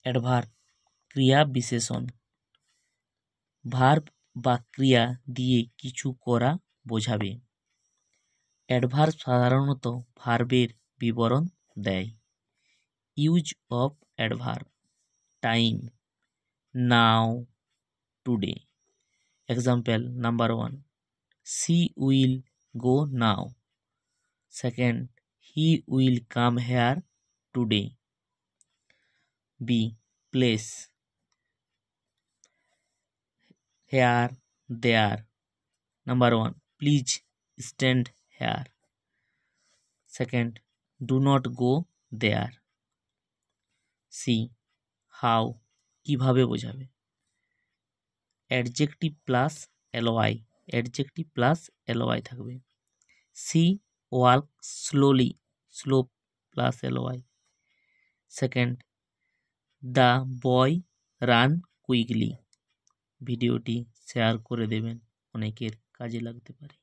Adverb ক্রিয়া বিশেষণ। Verb বা ক্রিয়া দিয়ে কিছু করা বোঝাবে। অ্যাডভার্ব সাধারণত ভার্বের বিবরণ দেয়। Use of adverb: time, now, today. Example number 1, she will go now. Second, he will come here today. B, place, here, there. Number 1, please stand here. Second, do not go there. C, how, কিভাবে বোঝাবে। Adjective plus LY, adjective plus LY থাকবে। She walk slowly, slow plus LY. Second, the boy run quickly. ভিডিওটি share করে দেবেন, অনেকের কাজে লাগতে পারে।